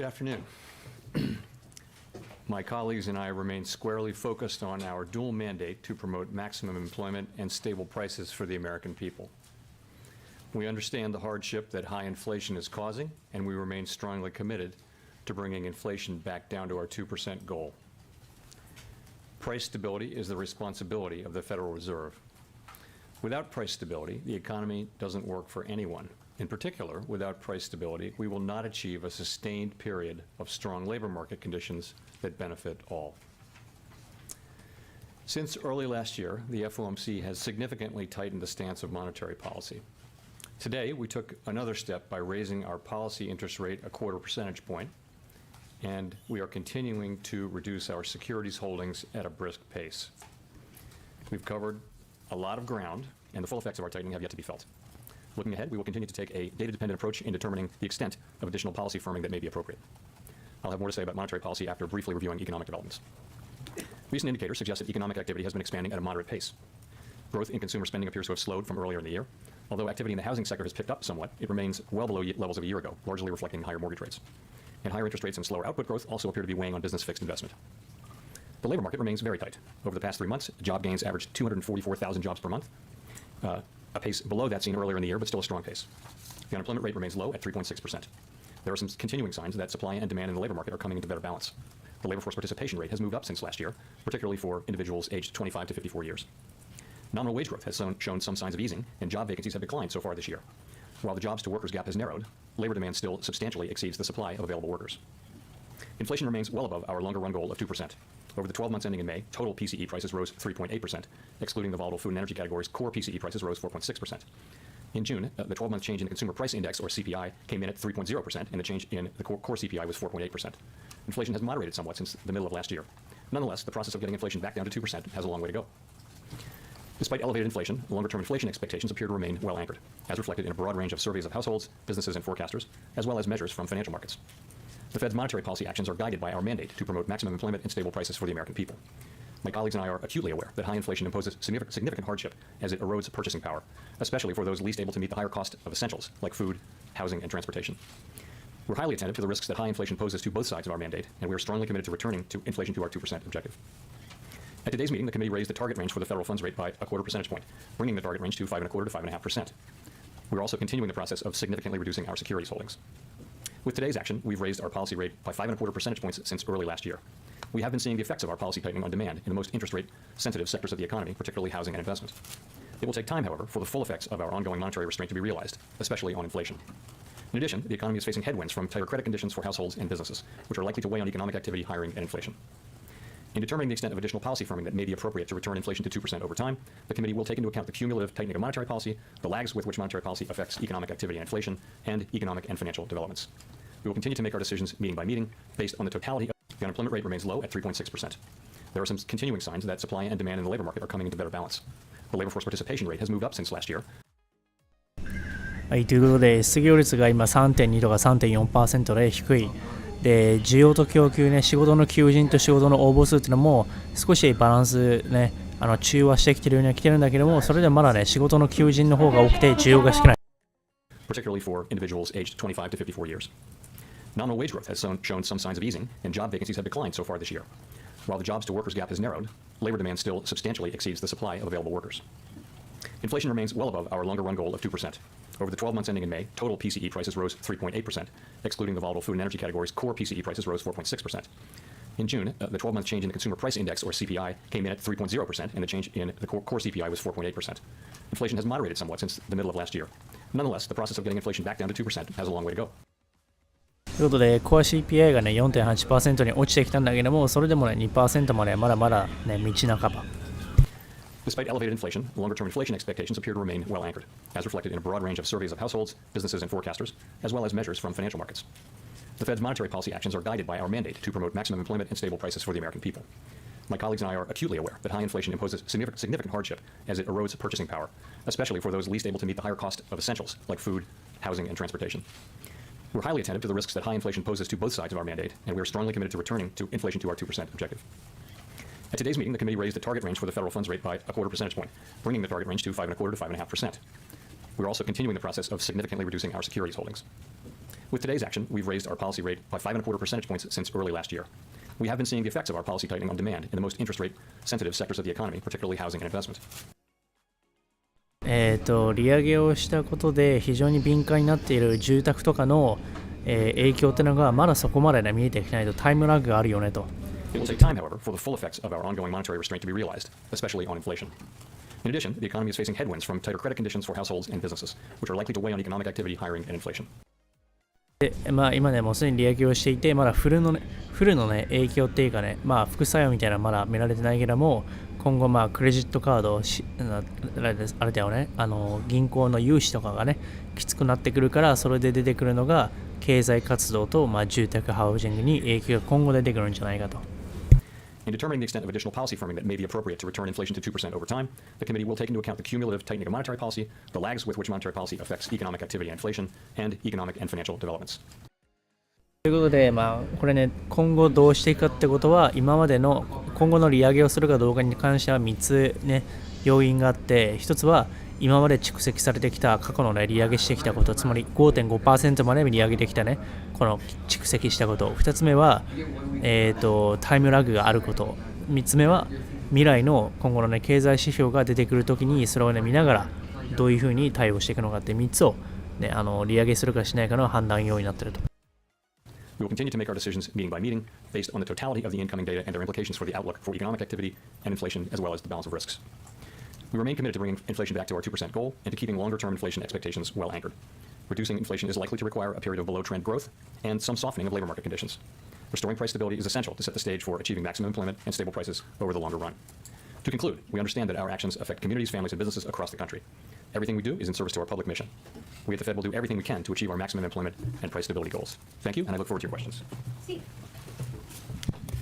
Good afternoon. My colleagues and I remain squarely focused on our dual mandate to promote maximum employment and stable prices for the American people. We understand the hardship that high inflation is causing, and we remain strongly committed to bringing inflation back down to our 2% goal. Price stability is the responsibility of the Federal Reserve. Without price stability, the economy doesn't work for anyone. In particular, without price stability, we will not achieve a sustained period of strong labor market conditions that benefit all. Since early last year, the FOMC has significantly tightened the stance of monetary policy. Today, we took another step by raising our policy interest rate a 1/4 percentage point, and we are continuing to reduce our securities holdings at a brisk pace. We've covered a lot of ground, and the full effects of our tightening have yet to be felt. Looking ahead, we will continue to take a data-dependent approach in determining the extent of additional policy firming that may be appropriate. I'll have more to say about monetary policy after briefly reviewing economic developments. Recent indicators suggest that economic activity has been expanding at a moderate pace. Growth in consumer spending appears to have slowed from earlier in the year. Although activity in the housing sector has picked up somewhat, it remains well below levels of a year ago, largely reflecting higher mortgage rates. And higher interest rates and slower output growth also appear to be weighing on business fixed investment. The labor market remains very tight. Over the past 3 months, job gains averaged 244,000 jobs per month, a pace below that seen earlier in the year, but still a strong pace. The unemployment rate remains low at 3.6%. There are some continuing signs that supply and demand in the labor market are coming into better balance. The labor force participation rate has moved up since last year, particularly for individuals aged 25 to 54 years. Nominal wage growth has shown some signs of easing, and job vacancies have declined so far this year. While the jobs to workers gap has narrowed, labor demand still substantially exceeds the supply of available workers. Inflation remains well above our longer run goal of 2%. Over the 12 months ending in May, total PCE prices rose 3.8%. Excluding the volatile food and energy categories, core PCE prices rose 4.6%. In June, the 12-month change in the Consumer Price Index, or CPI, came in at 3.0%, and the change in the core CPI was 4.8%. Inflation has moderated somewhat since the middle of last year. Nonetheless, the process of getting inflation back down to 2% has a long way to go. Despite elevated inflation, longer-term inflation expectations appear to remain well anchored, as reflected in a broad range of surveys of households, businesses, and forecasters, as well as measures from financial markets. The Fed's monetary policy actions are guided by our mandate to promote maximum employment and stable prices for the American people. My colleagues and I are acutely aware that high inflation imposes significant hardship as it erodes purchasing power, especially for those least able to meet the higher cost of essentials like food, housing, and transportation. We're highly attentive to the risks that high inflation poses to both sides of our mandate, and we are strongly committed to returning to inflation to our 2% objective. At today's meeting, the committee raised the target range for the federal funds rate by a 1/4 percentage point, bringing the target range to 5.25% to 5.5%. We're also continuing the process of significantly reducing our securities holdings. With today's action, we've raised our policy rate by 5.25 percentage points since early last year. We have been seeing the effects of our policy tightening on demand in the most interest rate sensitive sectors of the economy, particularly housing and investment. It will take time, however, for the full effects of our ongoing monetary restraint to be realized, especially on inflation. In addition, the economy is facing headwinds from tighter credit conditions for households and businesses, which are likely to weigh on economic activity, hiring, and inflation. In determining the extent of additional policy firming that may be appropriate to return inflation to 2% over time, the committee will take into account the cumulative tightening of monetary policy, the lags with which monetary policy affects economic activity and inflation, and economic and financial developments. We will continue to make our decisions meeting by meeting based on the totality of the unemployment rate remains low at 3.6%. There are some continuing signs that supply and demand in the labor market are coming into better balance. The labor force participation rate has moved up since last year. はい、ということで失業率が今 3.2 とか 3.4% で低いで、需要と供給ね、仕事の求人と仕事の応募数っていうのも少しバランスね、中和してきてるようには来てるんだけども、それでもまだね、仕事の求人の方が多くて需要が少ない。Particularly for individuals aged 25 to 54 years. Nominal wage growth has shown some signs of easing, and job vacancies have declined so far this year. While the jobs to workers gap has narrowed, labor demand still substantially exceeds the supply of available workers. Inflation remains well above our longer run goal of 2%. Over the 12 months ending in May, total PCE prices rose 3.8%. Excluding the volatile food and energy categories, core PCE prices rose 4.6%. In June, the 12-month change in the Consumer Price Index, or CPI, came in at 3.0%, and the change in the core CPI was 4.8%. Inflation has moderated somewhat since the middle of last year. Nonetheless, the process of getting inflation back down to 2% has a long way to go. ということで、コア CPI がね 4.8% に落ちてきたんだけども、それでもね 2% までまだまだね道半ば。Despite elevated inflation, longer-term inflation expectations appear to remain well anchored, as reflected in a broad range of surveys of households, businesses, and forecasters, as well as measures from financial markets. The Fed's monetary policy actions are guided by our mandate to promote maximum employment and stable prices for the American people. My colleagues and I are acutely aware that high inflation imposes significant hardship as it erodes purchasing power, especially for those least able to meet the higher cost of essentials like food, housing, and transportation. We're highly attentive to the risks that high inflation poses to both sides of our mandate, and we are strongly committed to returning to inflation to our 2% objective. At today's meeting, the committee raised the target range for the federal funds rate by a 1/4 percentage point, bringing the target range to 5.25% to 5.5%. We're also continuing the process of significantly reducing our securities holdings. With today's action, we've raised our policy rate by 5.25 percentage points since early last year. We have been seeing the effects of our policy tightening on demand in the most interest rate sensitive sectors of the economy, particularly housing and investment. 利上げをしたことで非常に敏感になっている住宅とかの、影響っていうのがまだそこまで、ね、見えてきてないとタイムラグがあるよねと。It will take time, however, for the full effects of our ongoing monetary restraint to be realized, especially on inflation. In addition, the economy is facing headwinds from tighter credit conditions for households and businesses, which are likely to weigh on economic activity, hiring, and inflation. で今ね、もうすでに利上げをしていて、まだフルのね、影響っていうかね、副作用みたいなのはまだ見られてないけども、今後クレジットカードあれだよね、銀行の融資とかがね、きつくなってくるから、それで出てくるのが経済活動と、住宅ハウジングに影響が今後出てくるんじゃないかと。In determining the extent of additional policy firming that may be appropriate to return inflation to 2% over time, the committee will take into account the cumulative tightening of monetary policy, the lags with which monetary policy affects economic activity and inflation, and economic and financial developments. ということで、これね、今後どうしていくかってことは、今後の利上げをするかどうかに関しては3つね、要因があって、1つは今まで蓄積されてきた過去の、ね、利上げしてきたこと、つまり 5.5% まで利上げできたね、この蓄積したこと、2つ目は、タイムラグがあること、3つ目は未来の今後の、ね、経済指標が出てくるときにそれを、ね、見ながらどういうふうに対応していくのかって3つを、ね、利上げするかしないかの判断要因になっていると。We will continue to make our decisions meeting by meeting based on the totality of the incoming data and their implications for the outlook for economic activity and inflation, as well as the balance of risks. We remain committed to bringing inflation back to our 2% goal and to keeping longer-term inflation expectations well anchored. Reducing inflation is likely to require a period of below-trend growth and some softening of labor market conditions. Restoring price stability is essential to set the stage for achieving maximum employment and stable prices over the longer run. To conclude, we understand that our actions affect communities, families, and businesses across the country. Everything we do is in service to our public mission. We at the Fed will do everything we can to achieve our maximum employment and price stability goals. Thank you, and I look forward to your questions.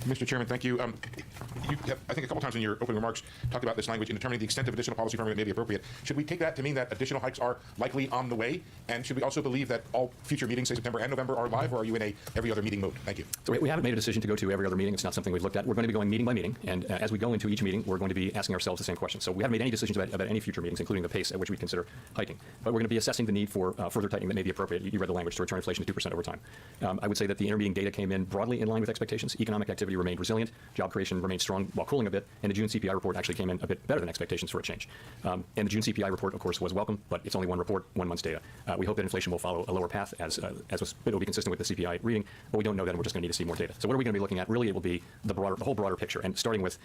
Mr. Chairman, thank you. You have, I think, a couple times in your opening remarks talked about this language in determining the extent of additional policy firming that may be appropriate. Should we take that to mean that additional hikes are likely on the way? And should we also believe that all future meetings, say September and November, are live, or are you in a every other meeting mode? Thank you. So we haven't made a decision to go to every other meeting. It's not something we've looked at. We're going to be going meeting by meeting, and as we go into each meeting, we're going to be asking ourselves the same question. So we haven't made any decisions about any future meetings, including the pace at which we consider hiking. But we're going to be assessing the need for further tightening that may be appropriate. You read the language to return inflation to 2% over time. I would say that the intermeeting data came in broadly in line with expectations. Economic activity remained resilient. Job creation remained strong while cooling a bit, and the June CPI report actually came in a bit better than expectations for a change. And the June CPI report, of course, was welcome, but it's only one report, 1 month's data. We hope that inflation will follow a lower path it will be consistent with the CPI reading, but we don't know that, and we're just going to need to see more data. So what are we going to be looking at? Really, it will be the whole broader picture, and starting with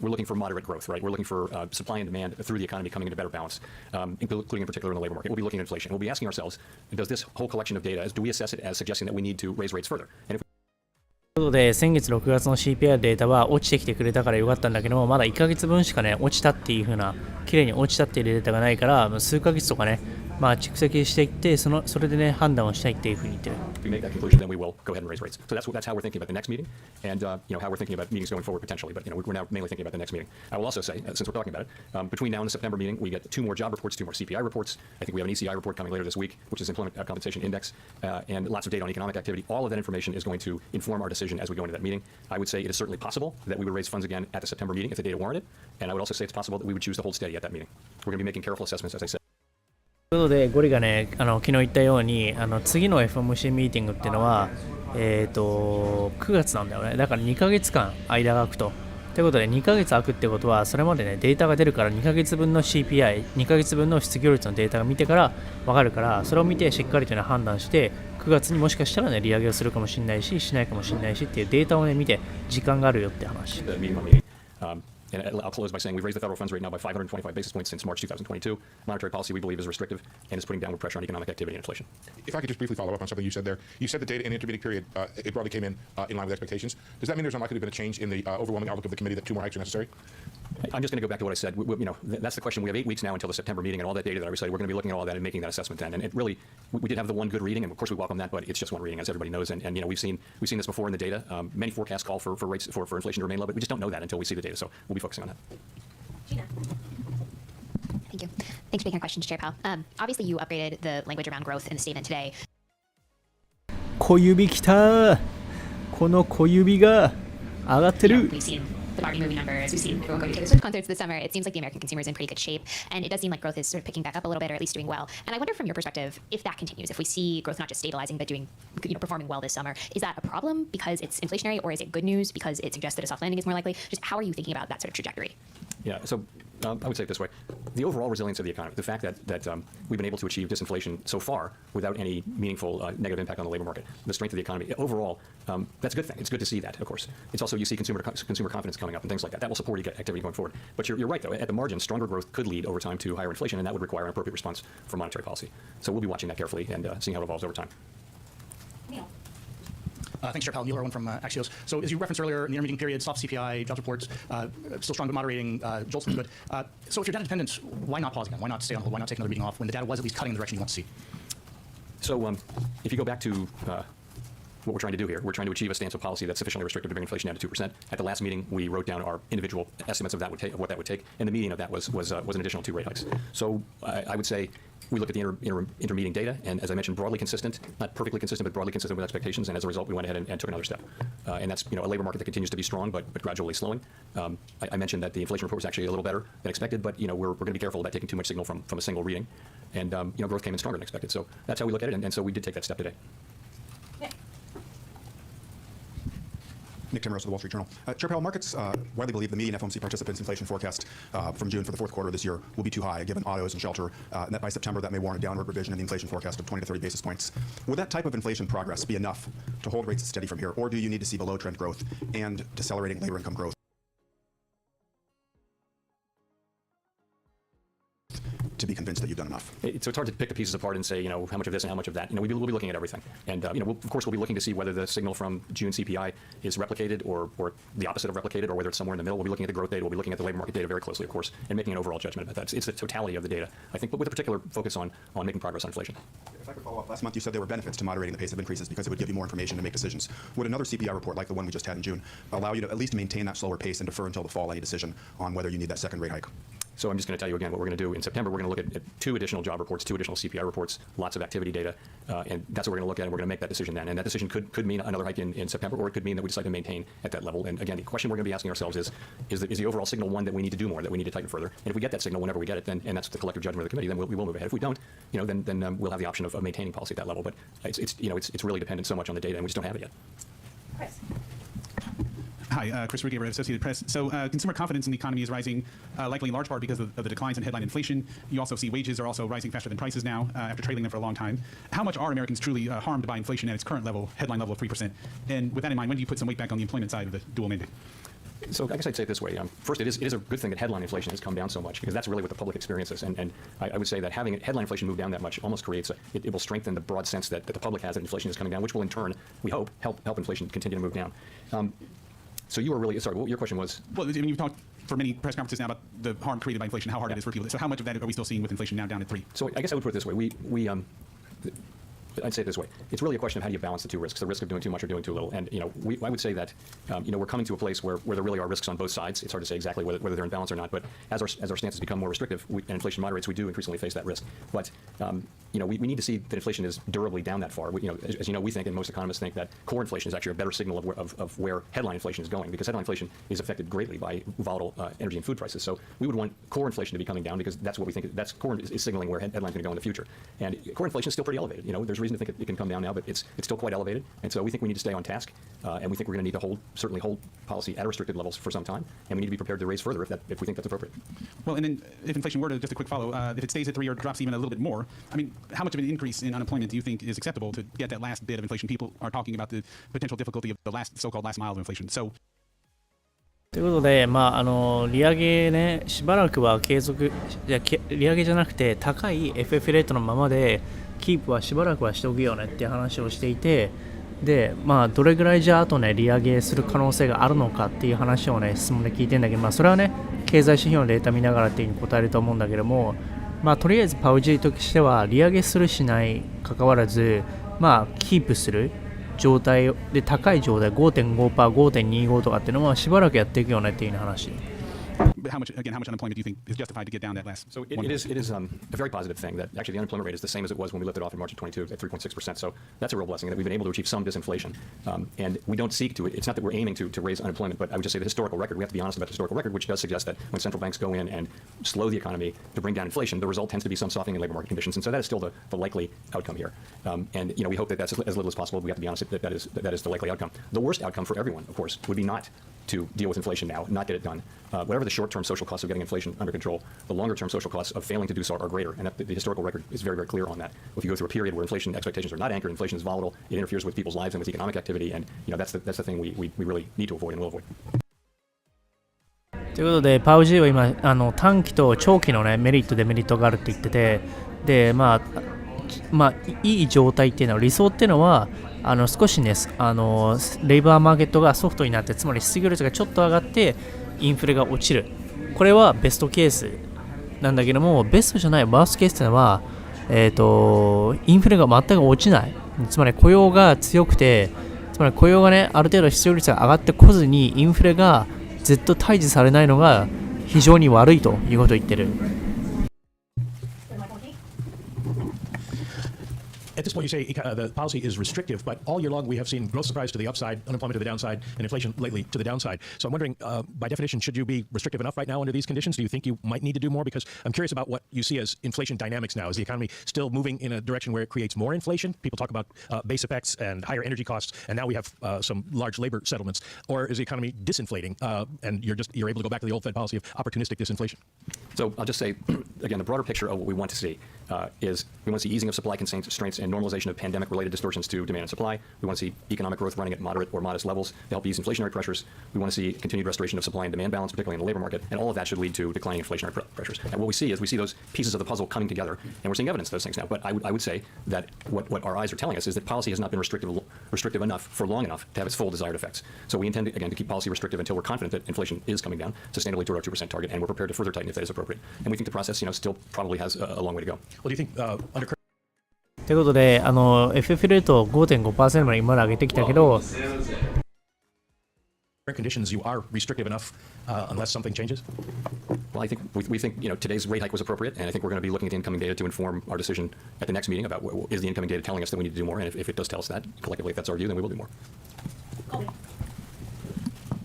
we're looking for moderate growth, right? We're looking for supply and demand through the economy coming into better balance, including in particular in the labor market. We'll be looking at inflation. We'll be asking ourselves, does this whole collection of data, do we assess it as suggesting that we need to raise rates further? And if ということで、先月6月の CPI データは落ちてきてくれたからよかったんだけども、まだ1ヶ月分しかね、落ちたっていう風な、綺麗に落ちたっていうデータがないから、数ヶ月とかね、蓄積していって、それでね、判断をしたいっていう風に言ってる。we make that conclusion, then we will go ahead and raise rates. So that's how we're thinking about the next meeting, and how we're thinking about meetings going forward potentially. But we're now mainly thinking about the next meeting. I will also say, since we're talking about it, between now and the September meeting, we get 2 more job reports, 2 more CPI reports. I think we have an ECI report coming later this week, which is Employment Compensation Index, and lots of data on economic activity. All of that information is going to inform our decision as we go into that meeting. I would say it is certainly possible that we would raise funds again at the September meeting if the data warranted, and I would also say it's possible that we would choose to hold steady at that meeting. We're going to be making careful assessments, as I said. ということで、ゴリがね、昨日言ったように、次の FOMC ミーティングっていうのは、9月なんだよね。だから2ヶ月間間が空くと。ということで、2ヶ月空くってことは、それまでね、データが出るから2ヶ月分の CPI、2ヶ月分の失業率のデータが見てから分かるから、それを見てしっかりと、ね、判断して、9月にもしかしたらね、利上げをするかもしれないし、しないかもしれないしっていうデータをね、見て、時間があるよって話。And I'll close by saying we've raised the federal funds rate now by 525 basis points since March 2022. Monetary policy, we believe, is restrictive and is putting downward pressure on economic activity and inflation. If I could just briefly follow up on something you said there. You said the data in the intermediate period, it broadly came in line with expectations. Does that mean there's unlikely to have been a change in the overwhelming outlook of the committee that 2 more hikes are necessary? I'm just going to go back to what I said. That's the question. We have 8 weeks now until the September meeting, and all that data that I recited, we're going to be looking at all that and making that assessment then. And it really, we did have the one good reading, and of course we welcome that, but it's just one reading, as everybody knows. And we've seen this before in the data. Many forecasts call for rates for inflation to remain low, but we just don't know that until we see the data. So we'll be focusing on that. Gina. Thank you. Thanks for taking our questions, Chair Powell. Obviously, you upgraded the language around growth in the statement today. 小指きたー。この小指が上がってる。We've seen the Barbie movie numbers. We've seen everyone go to Taylor Swift concerts this summer. It seems like the American consumer is in pretty good shape, and it does seem like growth is sort of picking back up a little bit, or at least doing well. And I wonder, from your perspective, if that continues, if we see growth not just stabilizing but doing, performing well this summer, is that a problem because it's inflationary, or is it good news because it suggests that a soft landing is more likely? Just how are you thinking about that sort of trajectory? Yeah, so I would say it this way. The overall resilience of the economy, the fact that we've been able to achieve disinflation so far without any meaningful negative impact on the labor market, the strength of the economy, overall, that's a good thing. It's good to see that, of course. It's also, you see consumer confidence coming up and things like that. That will support activity going forward. But you're right, though. At the margin, stronger growth could lead over time to higher inflation, and that would require an appropriate response from monetary policy. So we'll be watching that carefully and seeing how it evolves over time. Neil. Thanks, Chair Powell. Neil Irwin from Axios. So as you referenced earlier, in the intermeeting period, soft CPI, jobs reports, still strong but moderating, JOLTS good. So if you're data dependent, why not pause again? Why not stay on hold? Why not take another reading off when the data was at least cutting in the direction you want to see? So if you go back to what we're trying to do here, we're trying to achieve a stance of policy that's sufficiently restrictive to bring inflation down to 2%. At the last meeting, we wrote down our individual estimates of what that would take, and the median of that was an additional 2 rate hikes. So I would say we look at the intermeeting data, and as I mentioned, broadly consistent, not perfectly consistent, but broadly consistent with expectations, and as a result, we went ahead and took another step. And that's a labor market that continues to be strong, but gradually slowing. I mentioned that the inflation report was actually a little better than expected, but we're going to be careful about taking too much signal from a single reading. And growth came in stronger than expected. So that's how we look at it, and so we did take that step today. Nick Timmeros of the Wall Street Journal. Chair Powell, markets widely believe the median FOMC participants' inflation forecast from June for the fourth quarter of this year will be too high, given autos and shelter, and that by September that may warrant a downward revision in the inflation forecast of 20 to 30 basis points. Would that type of inflation progress be enough to hold rates steady from here, or do you need to see below-trend growth and decelerating labor income growth to be convinced that you've done enough? So it's hard to pick the pieces apart and say, how much of this and how much of that. We'll be looking at everything. And, of course, we'll be looking to see whether the signal from June CPI is replicated or the opposite of replicated, or whether it's somewhere in the middle. We'll be looking at the growth data. We'll be looking at the labor market data very closely, of course, and making an overall judgment about that. It's the totality of the data, I think, but with a particular focus on making progress on inflation. If I could follow up, last month you said there were benefits to moderating the pace of increases because it would give you more information to make decisions. Would another CPI report like the one we just had in June allow you to at least maintain that slower pace and defer until the fall any decision on whether you need that second rate hike? So I'm just going to tell you again what we're going to do in September. We're going to look at 2 additional job reports, 2 additional CPI reports, lots of activity data, and that's what we're going to look at, and we're going to make that decision then. And that decision could mean another hike in September, or it could mean that we decide to maintain at that level. And again, the question we're going to be asking ourselves is the overall signal one that we need to do more, that we need to tighten further? And if we get that signal whenever we get it, then, and that's the collective judgment of the committee, then we will move ahead. If we don't, then we'll have the option of maintaining policy at that level. But it's really dependent so much on the data, and we just don't have it yet. Chris. Hi, Chris Rugaber, Associated Press. So consumer confidence in the economy is rising, likely in large part because of the declines in headline inflation. You also see wages are also rising faster than prices now after trailing them for a long time. How much are Americans truly harmed by inflation at its current level, headline level of 3%? And with that in mind, when do you put some weight back on the employment side of the dual mandate? So I guess I'd say it this way. First, it is a good thing that headline inflation has come down so much, because that's really what the public experiences. And I would say that having headline inflation move down that much almost creates it will strengthen the broad sense that the public has that inflation is coming down, which will in turn, we hope, help inflation continue to move down. So you were really, sorry, what your question was? Well, you've talked for many press conferences now about the harm created by inflation, how hard it is for people. So how much of that are we still seeing with inflation now down at 3? So I guess I would put it this way. I'd say it this way. It's really a question of how do you balance the 2 risks, the risk of doing too much or doing too little. And, I would say that, we're coming to a place where there really are risks on both sides. It's hard to say exactly whether they're in balance or not, but as our stances become more restrictive and inflation moderates, we do increasingly face that risk. But, we need to see that inflation is durably down that far. As you know, we think, and most economists think, that core inflation is actually a better signal of where headline inflation is going, because headline inflation is affected greatly by volatile energy and food prices. So we would want core inflation to be coming down, because that's what we think, that's core is signaling where headline's going to go in the future. And core inflation is still pretty elevated. There's reason to think it can come down now, but it's still quite elevated. And so we think we need to stay on task, and we think we're going to need to certainly hold policy at restricted levels for some time, and we need to be prepared to raise further if we think that's appropriate. Well, and then if inflation were to, just a quick follow, if it stays at 3 or drops even a little bit more, how much of an increase in unemployment do you think is acceptable to get that last bit of inflation? People are talking about the potential difficulty of the so-called last mile of inflation. Soということで、利上げね、しばらくは継続、利上げじゃなくて高い FF レートのままでキープはしばらくはしておくよねっていう話をしていて、で、どれぐらいじゃあとね、利上げする可能性があるのかっていう話をね、質問で聞いてんだけど、それはね、経済指標のデータ見ながらっていうふうに答えると思うんだけども、とりあえずパウジーとしては利上げするしないかかわらず、キープする状態で高い状態 5.5%、5.25 とかっていうのはしばらくやっていくよねっていう話。but how much unemployment do you think is justified to get down that last? So it is a very positive thing that actually the unemployment rate is the same as it was when we lifted off in March of 22 at 3.6%. So that's a real blessing that we've been able to achieve some disinflation. And we don't seek to, it's not that we're aiming to raise unemployment, but I would just say the historical record, we have to be honest about the historical record, which does suggest that when central banks go in and slow the economy to bring down inflation, the result tends to be some softening in labor market conditions. And so that is still the likely outcome here. And we hope that that's as little as possible. We have to be honest that that is the likely outcome. The worst outcome for everyone, of course, would be not to deal with inflation now, not get it done. Whatever the short-term social costs of getting inflation under control, the longer-term social costs of failing to do so are greater, and the historical record is very, very clear on that. If you go through a period where inflation expectations are not anchored, inflation is volatile, it interferes with people's lives and with economic activity, and that's the thing we really need to avoid and will avoid. ということで、パウ G は今短期と長期の、ね、メリットデメリットがあるって言ってて、でいい状態っていうのは、理想っていうのは少しね、レイバーマーケットがソフトになって、つまり失業率がちょっと上がってインフレが落ちる、これはベストケースなんだけども、ベストじゃないワーストケースっていうのは、インフレが全く落ちない、つまり雇用が強くて、つまり雇用がね、ある程度失業率が上がってこずにインフレがずっと退治されないのが非常に悪いということを言ってる。At this point, you say the policy is restrictive, but all year long we have seen growth surprise to the upside, unemployment to the downside, and inflation lately to the downside. So I'm wondering, by definition, should you be restrictive enough right now under these conditions? Do you think you might need to do more? Because I'm curious about what you see as inflation dynamics now. Is the economy still moving in a direction where it creates more inflation? People talk about base effects and higher energy costs, and now we have some large labor settlements. Or is the economy disinflating, and you're able to go back to the old Fed policy of opportunistic disinflation? So I'll just say, again, the broader picture of what we want to see is we want to see easing of supply constraints and normalization of pandemic-related distortions to demand and supply. We want to see economic growth running at moderate or modest levels to help ease inflationary pressures. We want to see continued restoration of supply and demand balance, particularly in the labor market, and all of that should lead to declining inflationary pressures. And what we see is those pieces of the puzzle coming together, and we're seeing evidence of those things now. But I would say that what our eyes are telling us is that policy has not been restrictive enough for long enough to have its full desired effects. So we intend, again, to keep policy restrictive until we're confident that inflation is coming down sustainably toward our 2% target, and we're prepared to further tighten if that is appropriate. And we think the process, still probably has a long way to go. Well, do you think underということで、FF レート 5.5% まで今まで上げてきたけど、conditions you are restrictive enough unless something changes? Well, I think we think today's rate hike was appropriate, and I think we're going to be looking at the incoming data to inform our decision at the next meeting about is the incoming data telling us that we need to do more, and if it does tell us that collectively, if that's our view, then we will do more.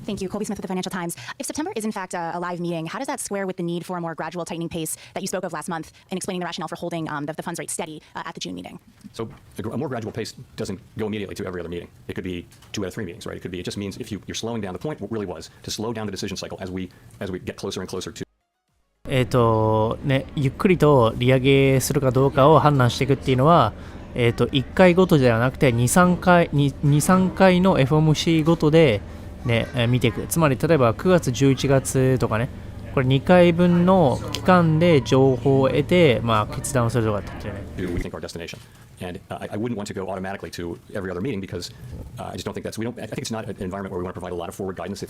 Thank you. Colby Smith with the Financial Times. If September is in fact a live meeting, how does that square with the need for a more gradual tightening pace that you spoke of last month in explaining the rationale for holding the funds rate steady at the June meeting? So a more gradual pace doesn't go immediately to every other meeting. It could be 2 out of 3 meetings, right? It just means if you're slowing down. The point really was to slow down the decision cycle as we get closer and closer to. ゆっくりと利上げするかどうかを判断していくっていうのは、1回ごとではなくて2、3回の FOMC ごとでね、見ていく。つまり例えば9月11月とかね、これ2回分の期間で情報を得て、決断をするとかって言ってるね。We think our destination, and I wouldn't want to go automatically to every other meeting because I just don't think I think it's not an environment where we want to provide a lot of forward guidance.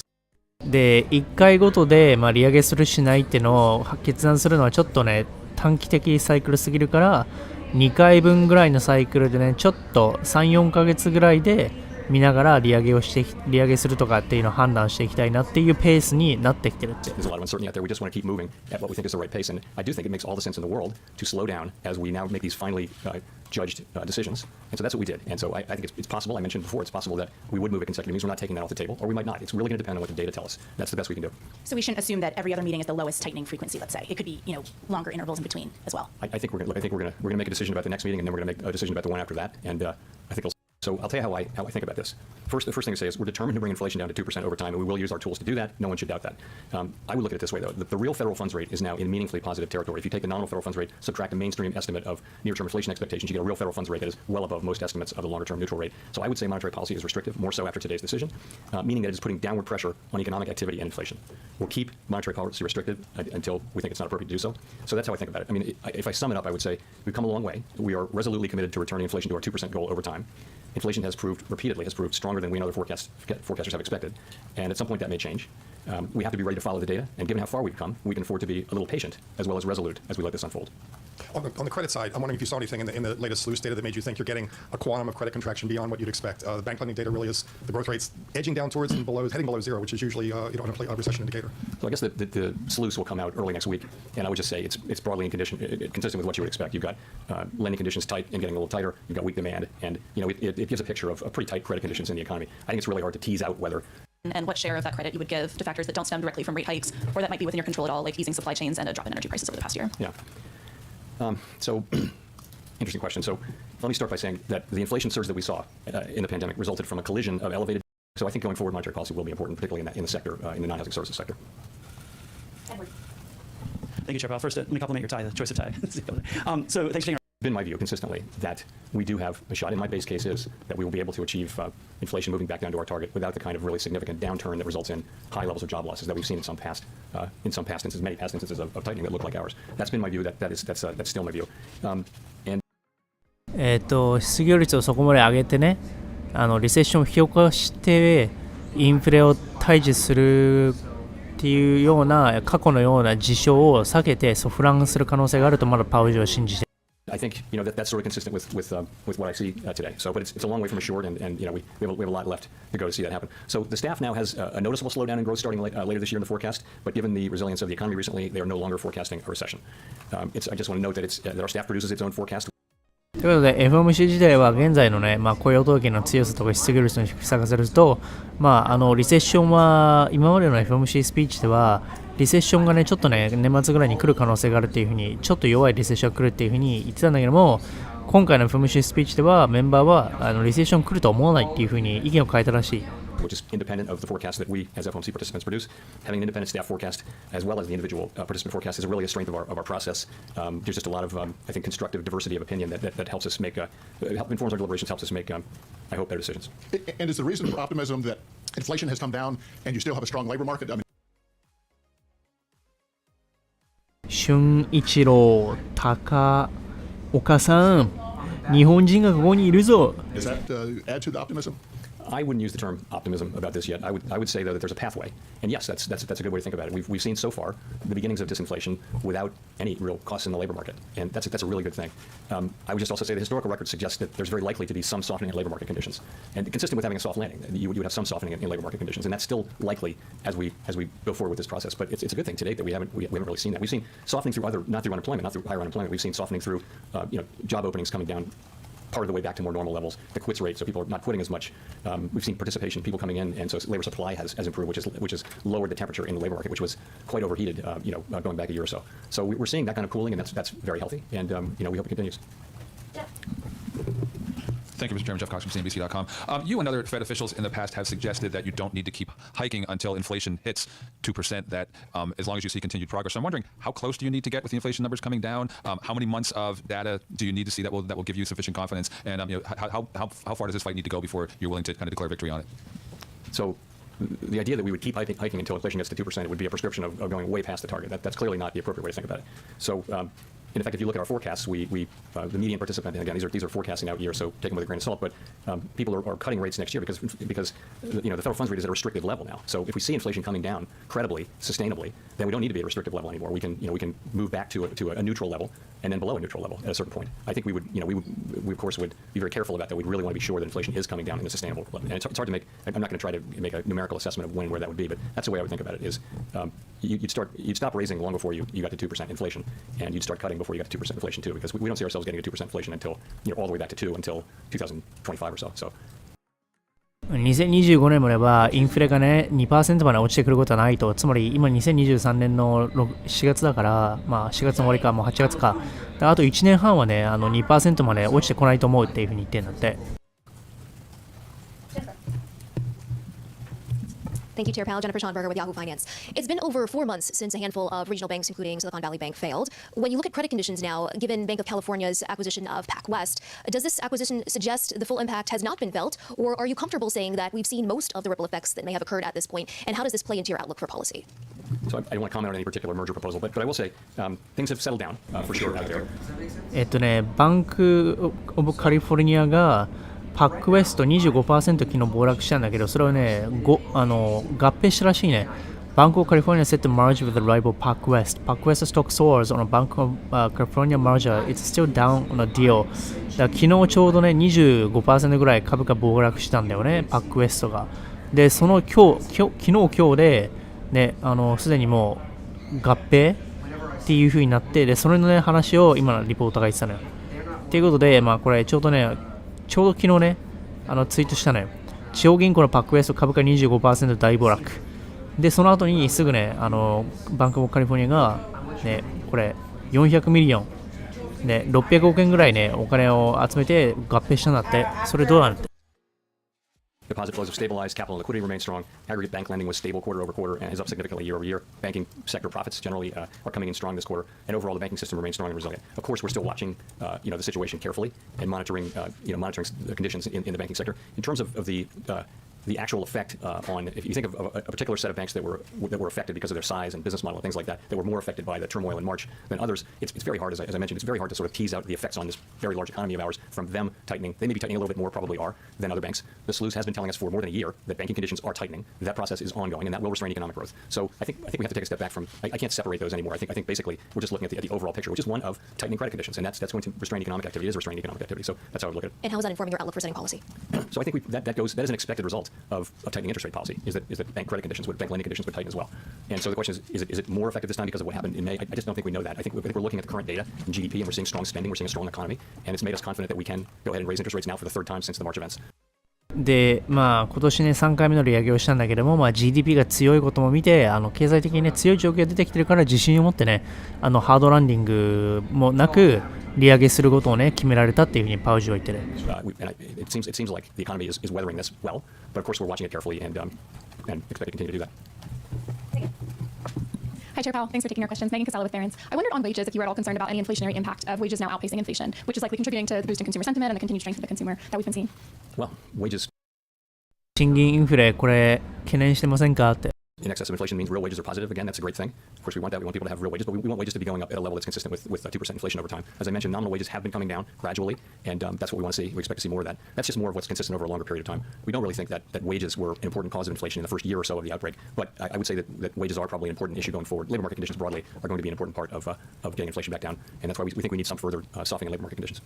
で、1回ごとで、利上げするしないっていうのを決断するのはちょっとね、短期的サイクルすぎるから、2回分ぐらいのサイクルでね、ちょっと3、4ヶ月ぐらいで見ながら利上げするとかっていうのを判断していきたいなっていうペースになってきてるって。There's a lot of uncertainty out there. We just want to keep moving at what we think is the right pace, and I do think it makes all the sense in the world to slow down as we now make these finally judged decisions. And so that's what we did. And so I think it's possible. I mentioned before, it's possible that we would move at consecutive meetings. We're not taking that off the table, or we might not. It's really going to depend on what the data tell us. That's the best we can do. So we shouldn't assume that every other meeting is the lowest tightening frequency. Let's say it could be longer intervals in between as well. I think we're going to make a decision about the next meeting, and then we're going to make a decision about the one after that. And I think. So I'll tell you how I think about this. The first thing to say is we're determined to bring inflation down to 2% over time, and we will use our tools to do that. No one should doubt that. I would look at it this way, though. The real federal funds rate is now in meaningfully positive territory. If you take the nominal federal funds rate, subtract a mainstream estimate of near-term inflation expectations, you get a real federal funds rate that is well above most estimates of the longer-term neutral rate. So I would say monetary policy is restrictive, more so after today's decision, meaning that it is putting downward pressure on economic activity and inflation. We'll keep monetary policy restrictive until we think it's not appropriate to do so. So that's how I think about it. I mean, if I sum it up, I would say we've come a long way. We are resolutely committed to returning inflation to our 2% goal over time. Inflation has proved stronger than we and other forecasters have expected, and at some point that may change. We have to be ready to follow the data, and given how far we've come, we can afford to be a little patient as well as resolute as we let this unfold. On the credit side, I'm wondering if you saw anything in the latest SLOOS data that made you think you're getting a quantum of credit contraction beyond what you'd expect. The bank lending data really is the growth rates edging down towards and heading below zero, which is usually a recession indicator. So I guess the SLOOS will come out early next week, and I would just say it's broadly consistent with what you would expect. You've got lending conditions tight and getting a little tighter. You've got weak demand, and it gives a picture of pretty tight credit conditions in the economy. I think it's really hard to tease out whether. And what share of that credit you would give to factors that don't stem directly from rate hikes, or that might be within your control at all, like easing supply chains and a drop in energy prices over the past year? Yeah. So, interesting question. So, let me start by saying that the inflation surge that we saw in the pandemic resulted from a collision of elevated. So, I think going forward, monetary policy will be important, particularly in the sector, in the non-housing services sector. Thank you, Chair Powell. First, let me compliment your tie, the choice of tie. So, thanks for taking. Been my view consistently that we do have a shot, and my base case is that we will be able to achieve inflation moving back down to our target without the kind of really significant downturn that results in high levels of job losses that we've seen in some past instances, many past instances of tightening that look like ours. That's been my view. That's still my view. And 失業率をそこまで上げてね、リセッションを引き起こしてインフレを退治するっていうような過去のような事象を避けてソフランする可能性があるとまだパウエルは信じて。I think that's sort of consistent with what I see today. So, but it's a long way from short, and we have a lot left to go to see that happen. So the staff now has a noticeable slowdown in growth starting later this year in the forecast. But given the resilience of the economy recently, they are no longer forecasting a recession. I just want to note that our staff produces its own forecast. ということで FOMC 時代は現在のね、雇用統計の強さとか失業率の低さがすると、リセッションは今までの FOMC スピーチではリセッションがねちょっとね年末ぐらいに来る可能性があるっていうふうにちょっと弱いリセッションが来るっていうふうに言ってたんだけども、今回の FOMC スピーチではメンバーはリセッション来ると思わないっていうふうに意見を変えたらしい。Which is independent of the forecast that we, as FOMC participants, produce. Having an independent staff forecast, as well as the individual participant forecast, is really a strength of our process. There's just a lot of, I think, constructive diversity of opinion that helps us informs our deliberations, helps us make, I hope, better decisions. And is the reason for optimism that inflation has come down and you still have a strong labor market? I mean, 俊一郎、高岡さん、日本人がここにいるぞ。does that add to the optimism? I wouldn't use the term optimism about this yet. I would say though that there's a pathway, and yes, that's a good way to think about it. We've seen so far the beginnings of disinflation without any real costs in the labor market, and that's a really good thing. I would just also say the historical record suggests that there's very likely to be some softening in labor market conditions, and consistent with having a soft landing, you would have some softening in labor market conditions, and that's still likely as we go forward with this process. But it's a good thing today that we haven't really seen that. We've seen softening through not through unemployment, not through higher unemployment. We've seen softening through job openings coming down part of the way back to more normal levels. The quits rate, so people are not quitting as much. We've seen participation, people coming in, and so labor supply has improved, which has lowered the temperature in the labor market, which was quite overheated, going back a year or so. So we're seeing that kind of cooling, and that's very healthy, and we hope it continues. Thank you, Mr. Chairman. Jeff Cox from CNBC.com. You and other Fed officials in the past have suggested that you don't need to keep hiking until inflation hits 2%, that as long as you see continued progress. So I'm wondering, how close do you need to get with the inflation numbers coming down? How many months of data do you need to see that will give you sufficient confidence? And how far does this fight need to go before you're willing to kind of declare victory on it? So the idea that we would keep hiking until inflation gets to 2% would be a prescription of going way past the target. That's clearly not the appropriate way to think about it. So in fact, if you look at our forecasts, the median participant, and again, these are forecasting out years, so take them with a grain of salt, but people are cutting rates next year because the federal funds rate is at a restrictive level now. So if we see inflation coming down credibly, sustainably, then we don't need to be at a restrictive level anymore. We can move back to a neutral level and then below a neutral level at a certain point. I think we of course would be very careful about that. We'd really want to be sure that inflation is coming down in a sustainable level. And it's hard to make. I'm not going to try to make a numerical assessment of where that would be, but that's the way I would think about it. Is you'd stop raising long before you got to 2% inflation, and you'd start cutting before you got to 2% inflation too, because we don't see ourselves getting to 2% inflation until all the way back to 2 until 2025 or so. So. 2025年まではインフレがね 2% まで落ちてくることはないと。つまり今2023年の4月だから、4月の終わりかもう8月か、あと1年半はね2% まで落ちてこないと思うっていうふうに言ってるんだって。Thank you, Chair Powell. Jennifer Schonberger with Yahoo Finance. It's been over 4 months since a handful of regional banks, including Silicon Valley Bank, failed. When you look at credit conditions now, given Bank of California's acquisition of PacWest, does this acquisition suggest the full impact has not been felt, or are you comfortable saying that we've seen most of the ripple effects that may have occurred at this point, and how does this play into your outlook for policy? So I don't want to comment on any particular merger proposal, but I will say things have settled down for sure out there. バンクオブカリフォルニアがパックウェスト 25% 昨日暴落したんだけど、それはね合併したらしいね。Bank of California set to merge with the rival PacWest. PacWest stock soars on a Bank of California merger. It's still down on a deal. だから昨日ちょうどね 25% ぐらい株価暴落したんだよね、PacWest が。で、その昨日で、ね、すでにもう合併っていう風になって、で、それのね、話を今のリポーターが言ってたのよ。ということで、まあこれちょうど昨日ね、ツイートしたのよ。地方銀行のPacWest株価 25% 大暴落。で、その後にすぐね、バンクオブカリフォルニアが、ね、これ、400ミリオン、ね、600億円ぐらいね、お金を集めて合併したんだって。それどうなるって。Deposit flows have stabilized, capital and liquidity remain strong. Aggregate bank lending was stable quarter over quarter and is up significantly year over year. Banking sector profits generally are coming in strong this quarter, and overall the banking system remains strong and resilient. Of course, we're still watching, the situation carefully and monitoring the conditions in the banking sector. In terms of the actual effect on, if you think of a particular set of banks that were affected because of their size and business model and things like that were more affected by the turmoil in March than others, it's very hard, as I mentioned, it's very hard to sort of tease out the effects on this very large economy of ours from them tightening. They may be tightening a little bit more, probably are, than other banks. The SLUS has been telling us for more than a year that banking conditions are tightening. That process is ongoing, and that will restrain economic growth. So I think we have to take a step back from. I can't separate those anymore. I think basically we're just looking at the overall picture, which is one of tightening credit conditions, and that's going to restrain economic activity. It is restraining economic activity. So that's how I would look at it. And how is that informing your outlook for setting policy? So I think that is an expected result of tightening interest rate policy. Is that bank credit conditions, bank lending conditions would tighten as well. And so the question is it more effective this time because of what happened in May? I just don't think we know that. I think we're looking at the current data in GDP, and we're seeing strong spending. We're seeing a strong economy, and it's made us confident that we can go ahead and raise interest rates now for the third time since the March events. で、まあ、今年ね、3回目の利上げをしたんだけども、まあ、GDP が強いことも見て、経済的にね、強い状況が出てきてるから、自信を持ってね、ハードランディングもなく、利上げすることをね、決められたっていうふうにパウジは言ってる。It seems like the economy is weathering this well, but of course we're watching it carefully and expect to continue to do that. Hi, Chair Powell. Thanks for taking our questions. Megan Casella with Barron's. I wondered on wages if you were at all concerned about any inflationary impact of wages now outpacing inflation, which is likely contributing to the boost in consumer sentiment and the continued strength of the consumer that we've been seeing. Well, wages 賃金インフレ、これ、懸念してませんかって。in excess of inflation means real wages are positive. Again, that's a great thing. Of course, we want that. We want people to have real wages, but we want wages to be going up at a level that's consistent with 2% inflation over time. As I mentioned, nominal wages have been coming down gradually, and that's what we want to see. We expect to see more of that. That's just more of what's consistent over a longer period of time. We don't really think that wages were an important cause of inflation in the first year or so of the outbreak, but I would say that wages are probably an important issue going forward. Labor market conditions broadly are going to be an important part of getting inflation back down, and that's why we think we need some further softening of labor market conditions.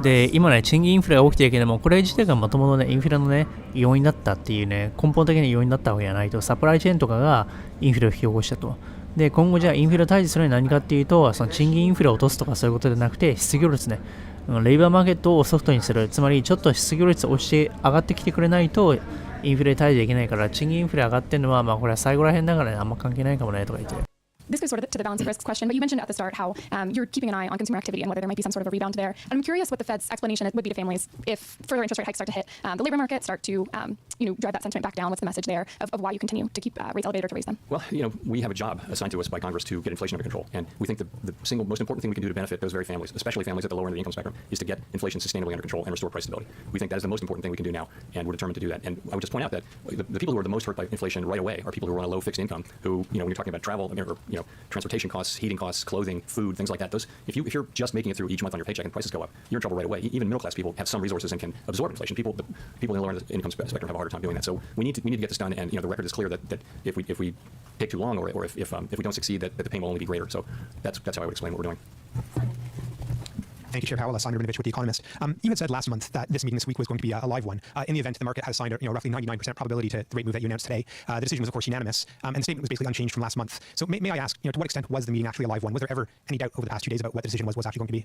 で、今ね、賃金インフレが起きてるけども、これ自体がもともとね、インフレのね、要因だったっていうね、根本的な要因だったわけじゃないと、サプライチェーンとかがインフレを引き起こしたと。で、今後じゃあインフレを対峙するのは何かっていうと、その賃金インフレを落とすとかそういうことではなくて、失業率ね、レイバーマーケットをソフトにする。つまり、ちょっと失業率落ちて上がってきてくれないと、インフレ対峙できないから、賃金インフレ上がってるのは、まあこれは最後ら辺だからね、あんま関係ないかもねとか言ってる。This goes sort of to the balance of risks question, but you mentioned at the start how you're keeping an eye on consumer activity and whether there might be some sort of a rebound there. And I'm curious what the Fed's explanation would be to families if further interest rate hikes start to hit the labor market, start to drive that sentiment back down. What's the message there of why you continue to keep rates elevated or to raise them? Well, we have a job assigned to us by Congress to get inflation under control, and we think the single most important thing we can do to benefit those very families, especially families at the lower end of the income spectrum, is to get inflation sustainably under control and restore price stability. We think that is the most important thing we can do now, and we're determined to do that. And I would just point out that the people who are the most hurt by inflation right away are people who are on a low fixed income, who, when you're talking about travel or transportation costs, heating costs, clothing, food, things like that. Those, if you're just making it through each month on your paycheck and prices go up, you're in trouble right away. Even middle class people have some resources and can absorb inflation. People in the lower income spectrum have a harder time doing that. So we need to get this done. And the record is clear that if we take too long or if we don't succeed, that the pain will only be greater. So that's how I would explain what we're doing. Thank you, Chair Powell. Simon Rabinovich with The Economist. You had said last month that this meeting this week was going to be a live one. In the event, the market has assigned roughly 99% probability to the rate move that you announced today. The decision was, of course, unanimous, and the statement was basically unchanged from last month. So may I ask, to what extent was the meeting actually a live one? Was there ever any doubt over the past 2 days about what the decision was actually going to be?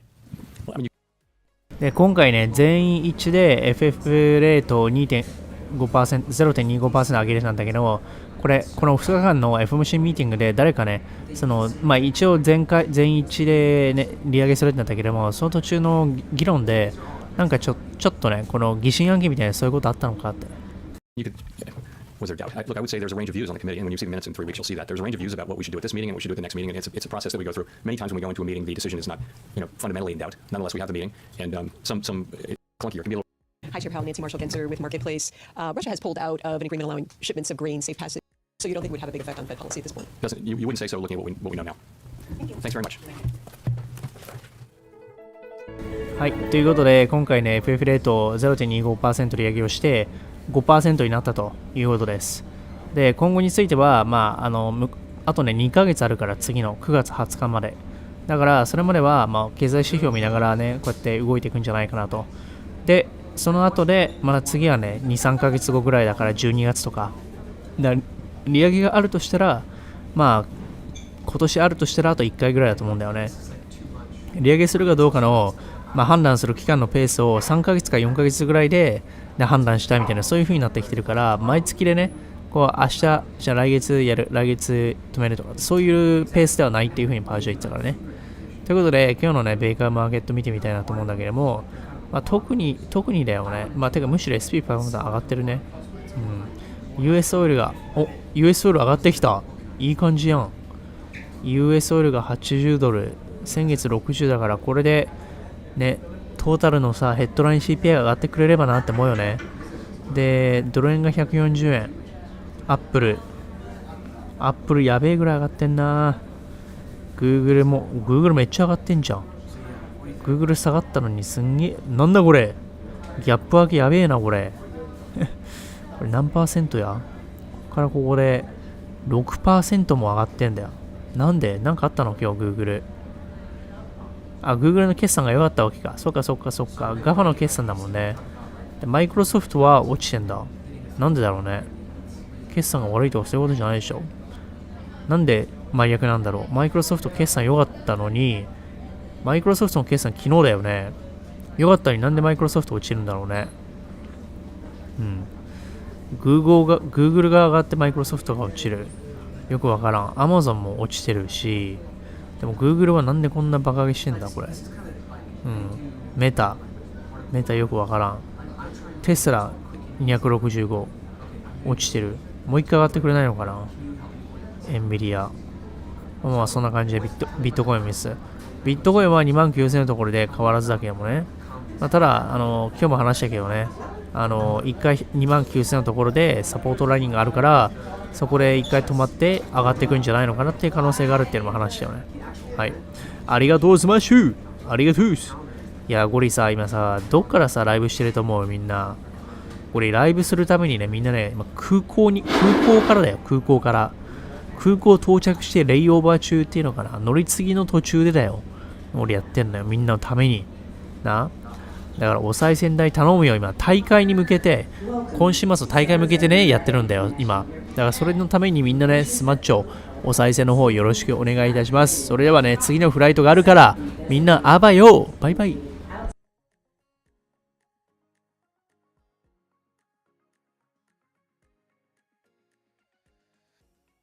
Well, I mean, で、今回ね、全員一致で FF レートを 0.25% 上げれたんだけど、この2日間の FOMC ミーティングで誰かね、一応全員一致で、ね、利上げするってなったけども、その途中の議論で、なんかちょっとね、この疑心暗鬼みたいなそういうことあったのかって。Was there doubt? Look, I would say there's a range of views on the committee, and when you see the minutes in 3 weeks, you'll see that. There's a range of views about what we should do at this meeting and what we should do at the next meeting, and it's a process that we go through. Many times when we go into a meeting, the decision is not, fundamentally in doubt. Nonetheless, we have the meeting, and some clunkier can be a little. Hi, Chair Powell. Nancy Marshall-Genzer with Marketplace. Russia has pulled out of an agreement allowing shipments of grain safe passage, so you don't think it would have a big effect on Fed policy at this point? You wouldn't say so looking at what we know now. Thanks very much. はい、ということで、今回ね、FF レートを 0.25% 利上げをして、5% になったということです。で、今後については、あとね、2ヶ月あるから、次の9月20日まで。だから、それまでは、経済指標を見ながらね、こうやって動いていくんじゃないかなと。で、その後で、まだ次はね、2、3ヶ月後ぐらいだから、12月とか。だから利上げがあるとしたら、今年あるとしたら、あと1回ぐらいだと思うんだよね。利上げするかどうかの、判断する期間のペースを3ヶ月か4ヶ月ぐらいで、判断したいみたいな、そういう風になってきてるから、毎月でね、こう明日、じゃあ来月やる、来月止めるとか、そういうペースではないっていう風にパージは言ってたからね。ということで、今日のね、米株マーケット見てみたいなと思うんだけども、特にだよね。てかむしろ SP500 上がってるね。US オイルが、US オイル上がってきた。いい感じやん。US オイルが80ドル、先月60だから、これで、ね、トータルのさ、ヘッドライン CPI が上がってくれればなって思うよね。で、ドル円が140円。アップルやべえぐらい上がってんな。Google めっちゃ上がってんじゃん。Google 下がったのにすんげえ。なんだこれ。ギャップ分けやべえな、これ。これ何%や？ここからここで 6% も上がってんだよ。なんで？なんかあったの今日 Google。Google の決算が良かったわけか。そっか。GAFA の決算だもんね。マイクロソフトは落ちてんだ。なんでだろうね。決算が悪いとかそういうことじゃないでしょ。なんで真逆なんだろう。マイクロソフト決算良かったのに、マイクロソフトの決算昨日だよね。良かったのになんでマイクロソフト落ちるんだろうね。Google が上がってマイクロソフトが落ちる。よくわからん。Amazon も落ちてるし、でも Google はなんでこんなバカ上げしてんだこれ。メタよくわからん。テスラ265落ちてる。もう一回上がってくれないのかな。エンビディア。そんな感じでビットコインです。ビットコインは29,000のところで変わらずだけどもね。ただ、今日も話したけどね、1回29,000のところでサポートラインがあるから、そこで1回止まって上がっていくんじゃないのかなっていう可能性があるっていうのも話したよね。はい。ありがとう、スマッシュありがとう。いや、ゴリさ、今さ、どっからさ、ライブしてると思うみんな。これ、ライブするためにね、みんなね、空港からだよ、空港から。空港到着してレイオーバー中っていうのかな。乗り継ぎの途中でだよ。俺やってんのよ、みんなのために。だからお賽銭代頼むよ、今。大会に向けて、今週末の大会に向けてね、やってるんだよ、今。だからそれのためにみんなね、スマッチョ、お賽銭の方よろしくお願いいたします。それではね、次のフライトがあるから、みんなあばよ、バイバイ。